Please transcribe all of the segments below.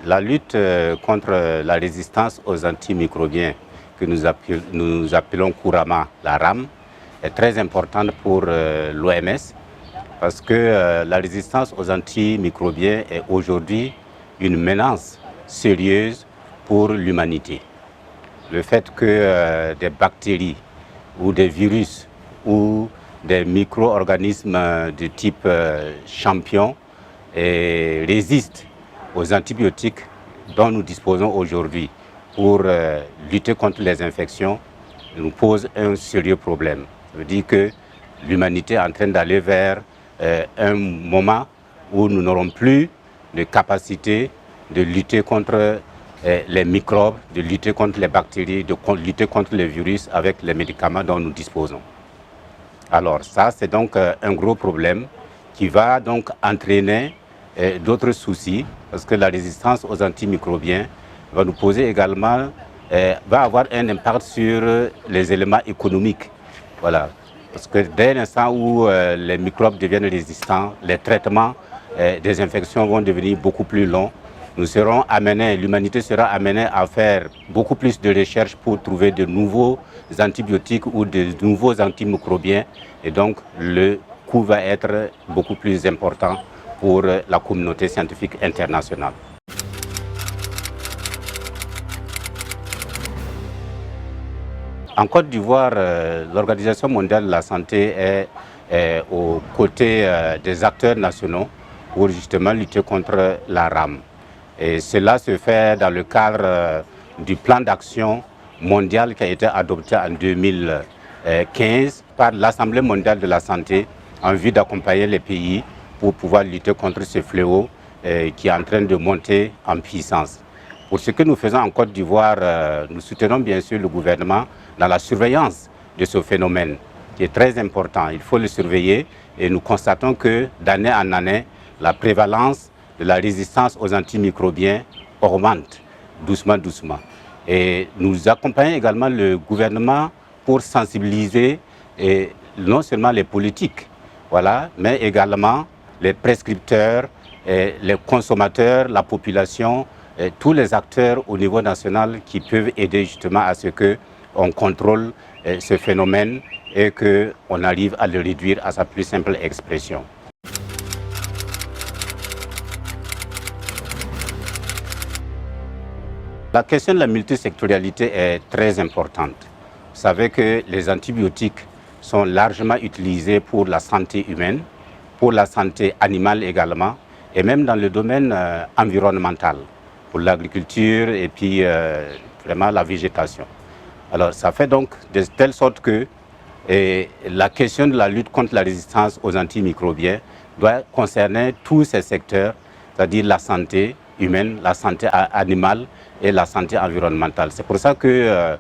La lutte contre la résistance aux antimicrobiens, que nous appelons couramment la RAM, est très importante pour l'OMS parce que la résistance aux antimicrobiens est aujourd'hui une menace sérieuse pour l'humanité. Le fait que des bactéries ou des virus ou des micro-organismes de type champignon résistent aux antibiotiques dont nous disposons aujourd'hui pour lutter contre les infections nous pose un sérieux problème. Ça veut dire que l'humanité est en train d'aller vers un moment où nous n'aurons plus de capacité de lutter contre les microbes, de lutter contre les bactéries, de lutter contre les virus avec les médicaments dont nous disposons. Alors ça, c'est donc un gros problème qui va donc entraîner d'autres soucis, parce que la résistance aux antimicrobiens va nous poser également, va avoir un impact sur les éléments économiques. Voilà. Parce que dès l'instant où les microbes deviennent résistants, les traitements des infections vont devenir beaucoup plus longs. Nous serons amenés, l'humanité sera amenée à faire beaucoup plus de recherches pour trouver de nouveaux antibiotiques ou de nouveaux antimicrobiens. Et donc, le coût va être beaucoup plus important pour la communauté scientifique internationale. En Côte d'Ivoire, l'Organisation mondiale de la santé est aux côtés des acteurs nationaux pour justement lutter contre la RAM. Et cela se fait dans le cadre du plan d'action mondial qui a été adopté en 2015 par l'Assemblée mondiale de la santé en vue d'accompagner les pays pour pouvoir lutter contre ce fléau qui est en train de monter en puissance. Pour ce que nous faisons en Côte d'Ivoire, nous soutenons bien sûr le gouvernement dans la surveillance de ce phénomène qui est très important. Il faut le surveiller et nous constatons que d'année en année, la prévalence de la résistance aux antimicrobiens augmente doucement, doucement. Et nous accompagnons également le gouvernement pour sensibiliser non seulement les politiques, voilà, mais également les prescripteurs, les consommateurs, la population, tous les acteurs au niveau national qui peuvent aider justement à ce qu'on contrôle ce phénomène et qu'on arrive à le réduire à sa plus simple expression. La question de la multisectorialité est très importante. Vous savez que les antibiotiques sont largement utilisés pour la santé humaine, pour la santé animale également, et même dans le domaine environnemental, pour l'agriculture et puis vraiment la végétation. Alors ça fait donc de telle sorte que la question de la lutte contre la résistance aux antimicrobiens doit concerner tous ces secteurs, c'est-à-dire la santé humaine, la santé animale et la santé environnementale. C'est pour ça que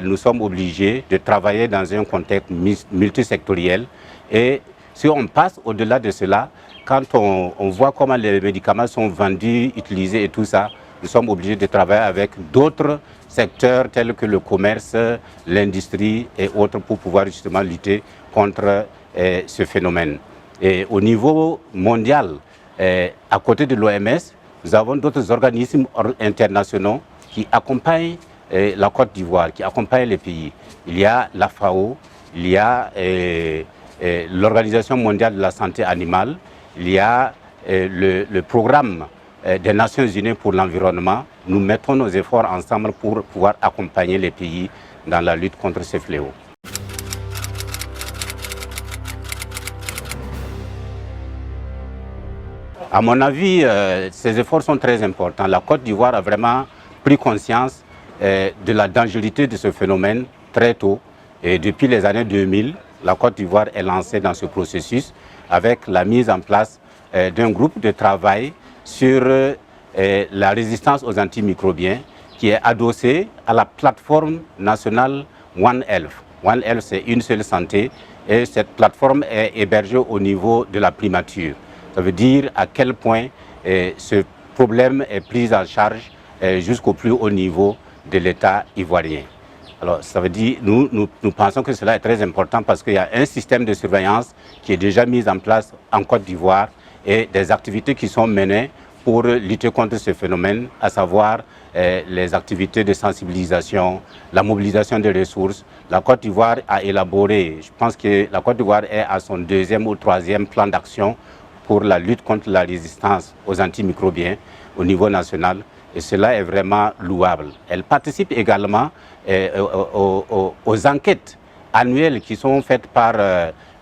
nous sommes obligés de travailler dans un contexte multisectoriel. Et si on passe au-delà de cela, quand on voit comment les médicaments sont vendus, utilisés et tout ça, nous sommes obligés de travailler avec d'autres secteurs tels que le commerce, l'industrie et autres pour pouvoir justement lutter contre ce phénomène. Et au niveau mondial, à côté de l'OMS, nous avons d'autres organismes internationaux qui accompagnent la Côte d'Ivoire, qui accompagnent les pays. Il y a la FAO, il y a l'Organisation mondiale de la santé animale, il y a le programme des Nations Unies pour l'environnement. Nous mettons nos efforts ensemble pour pouvoir accompagner les pays dans la lutte contre ces fléaux. À mon avis, ces efforts sont très importants. La Côte d'Ivoire a vraiment pris conscience de la dangerosité de ce phénomène très tôt. Et depuis les années 2000, la Côte d'Ivoire est lancée dans ce processus avec la mise en place d'un groupe de travail sur la résistance aux antimicrobiens qui est adossé à la plateforme nationale One Health. One Health, c'est une seule santé et cette plateforme est hébergée au niveau de la primature. Ça veut dire à quel point ce problème est pris en charge jusqu'au plus haut niveau de l'État ivoirien. Alors, ça veut dire, nous pensons que cela est très important parce qu'il y a un système de surveillance qui est déjà mis en place en Côte d'Ivoire et des activités qui sont menées pour lutter contre ce phénomène, à savoir les activités de sensibilisation, la mobilisation des ressources. La Côte d'Ivoire a élaboré, je pense que la Côte d'Ivoire est à son 2e ou 3e plan d'action pour la lutte contre la résistance aux antimicrobiens au niveau national, et cela est vraiment louable. Elle participe également aux enquêtes annuelles qui sont faites par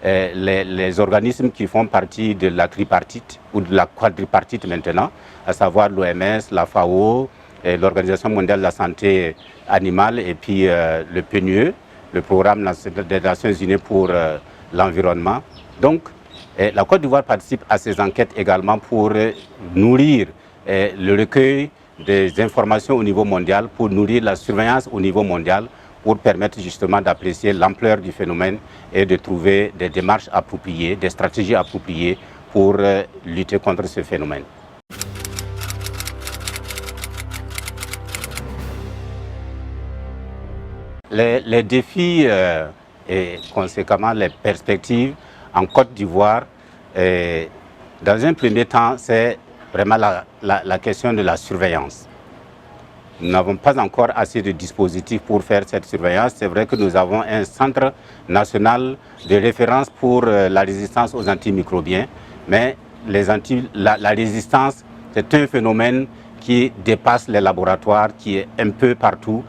les organismes qui font partie de la tripartite ou de la quadripartite maintenant, à savoir l'OMS, la FAO, l'Organisation mondiale de la santé animale et puis le PNUE, le Programme des Nations Unies pour l'environnement. Donc, la Côte d'Ivoire participe à ces enquêtes également pour nourrir le recueil des informations au niveau mondial, pour nourrir la surveillance au niveau mondial, pour permettre justement d'apprécier l'ampleur du phénomène et de trouver des démarches appropriées, des stratégies appropriées pour lutter contre ce phénomène. Les défis et conséquemment les perspectives en Côte d'Ivoire, dans un premier temps, c'est vraiment la question de la surveillance. Nous n'avons pas encore assez de dispositifs pour faire cette surveillance. C'est vrai que nous avons un centre national de référence pour la résistance aux antimicrobiens, mais la résistance, c'est un phénomène qui dépasse les laboratoires, qui est un peu partout,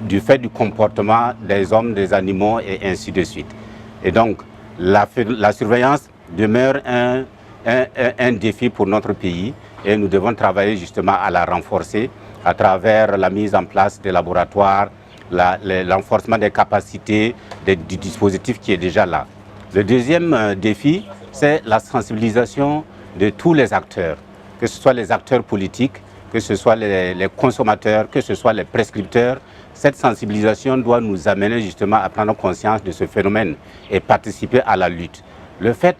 du fait du comportement des hommes, des animaux et ainsi de suite. Et donc, la surveillance demeure un défi pour notre pays et nous devons travailler justement à la renforcer à travers la mise en place des laboratoires, l'enforcement des capacités du dispositif qui est déjà là. Le deuxième défi, c'est la sensibilisation de tous les acteurs, que ce soit les acteurs politiques, que ce soit les consommateurs, que ce soit les prescripteurs. Cette sensibilisation doit nous amener justement à prendre conscience de ce phénomène et participer à la lutte. Le fait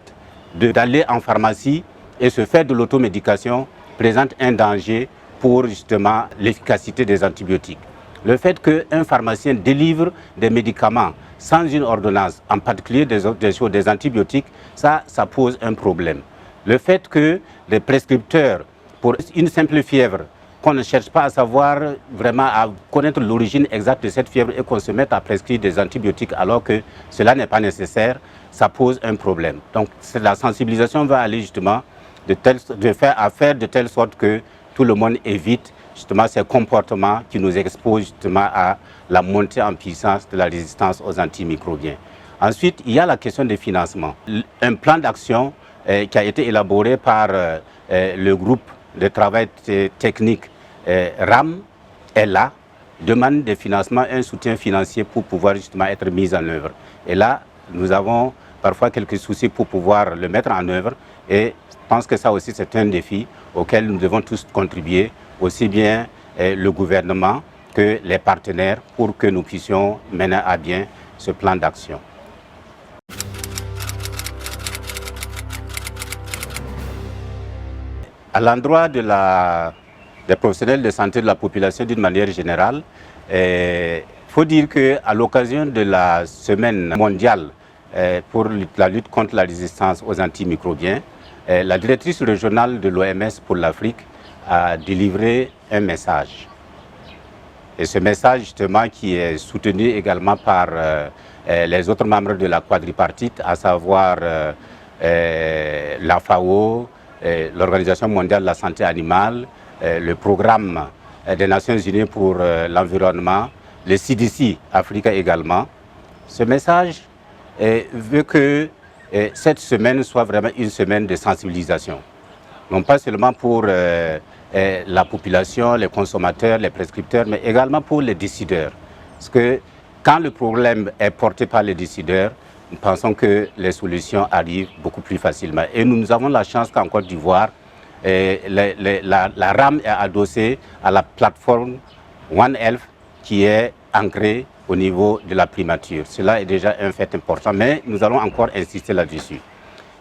d'aller en pharmacie et se faire de l'automédication présente un danger pour justement l'efficacité des antibiotiques. Le fait qu'un pharmacien délivre des médicaments sans une ordonnance, en particulier des antibiotiques, ça pose un problème. Le fait que les prescripteurs, pour une simple fièvre, qu'on ne cherche pas à savoir vraiment, à connaître l'origine exacte de cette fièvre et qu'on se mette à prescrire des antibiotiques alors que cela n'est pas nécessaire, ça pose un problème. Donc la sensibilisation va aller justement faire de telle sorte que tout le monde évite justement ces comportements qui nous exposent justement à la montée en puissance de la résistance aux antimicrobiens. Ensuite, il y a la question des financements. Un plan d'action qui a été élaboré par le groupe de travail technique RAM est là, demande des financements, un soutien financier pour pouvoir justement être mis en œuvre. Et là, nous avons parfois quelques soucis pour pouvoir le mettre en œuvre et je pense que ça aussi c'est un défi auquel nous devons tous contribuer, aussi bien le gouvernement que les partenaires, pour que nous puissions mener à bien ce plan d'action. À l'endroit des professionnels de santé de la population d'une manière générale, il faut dire qu'à l'occasion de la semaine mondiale pour la lutte contre la résistance aux antimicrobiens, la directrice régionale de l'OMS pour l'Afrique a délivré un message. Et ce message justement qui est soutenu également par les autres membres de la quadripartite, à savoir la FAO, l'Organisation mondiale de la santé animale, le Programme des Nations Unies pour l'environnement, le CDC Africa également. Ce message veut que cette semaine soit vraiment une semaine de sensibilisation. Non pas seulement pour la population, les consommateurs, les prescripteurs, mais également pour les décideurs. Parce que quand le problème est porté par les décideurs, nous pensons que les solutions arrivent beaucoup plus facilement. Et nous avons la chance qu'en Côte d'Ivoire, la RAM est adossée à la plateforme One Health qui est ancrée au niveau de la primature. Cela est déjà un fait important, mais nous allons encore insister là-dessus.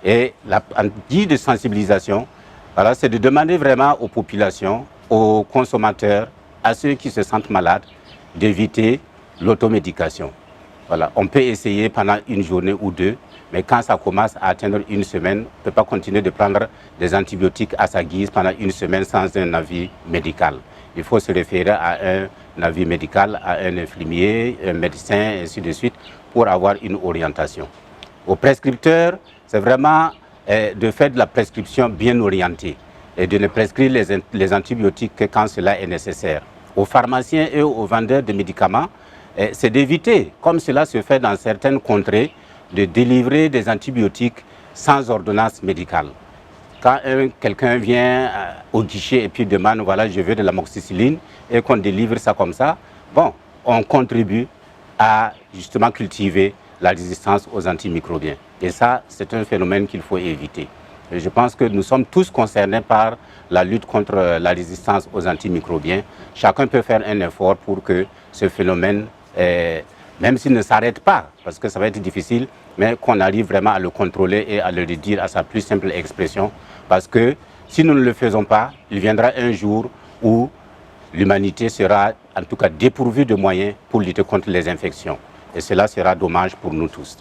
Et en guise de sensibilisation, voilà, c'est de demander vraiment aux populations, aux consommateurs, à ceux qui se sentent malades, d'éviter l'automédication. Voilà, on peut essayer pendant une journée ou deux, Mais quand ça commence à atteindre une semaine, on ne peut pas continuer de prendre des antibiotiques à sa guise pendant une semaine sans un avis médical. Il faut se référer à un avis médical, à un infirmier, un médecin, ainsi de suite, pour avoir une orientation. Au prescripteur, c'est vraiment de faire de la prescription bien orientée et de ne prescrire les antibiotiques que quand cela est nécessaire. Aux pharmaciens et aux vendeurs de médicaments, c'est d'éviter, comme cela se fait dans certaines contrées, de délivrer des antibiotiques sans ordonnance médicale. Quand quelqu'un vient au guichet et puis demande, voilà, je veux de l'amoxicilline, et qu'on délivre ça comme ça, bon, on contribue à justement cultiver la résistance aux antimicrobiens. Et ça, c'est un phénomène qu'il faut éviter. Et je pense que nous sommes tous concernés par la lutte contre la résistance aux antimicrobiens. Chacun peut faire un effort pour que ce phénomène, même s'il ne s'arrête pas, parce que ça va être difficile, mais qu'on arrive vraiment à le contrôler et à le réduire à sa plus simple expression. Parce que si nous ne le faisons pas, il viendra un jour où l'humanité sera en tout cas dépourvue de moyens pour lutter contre les infections. Et cela sera dommage pour nous tous.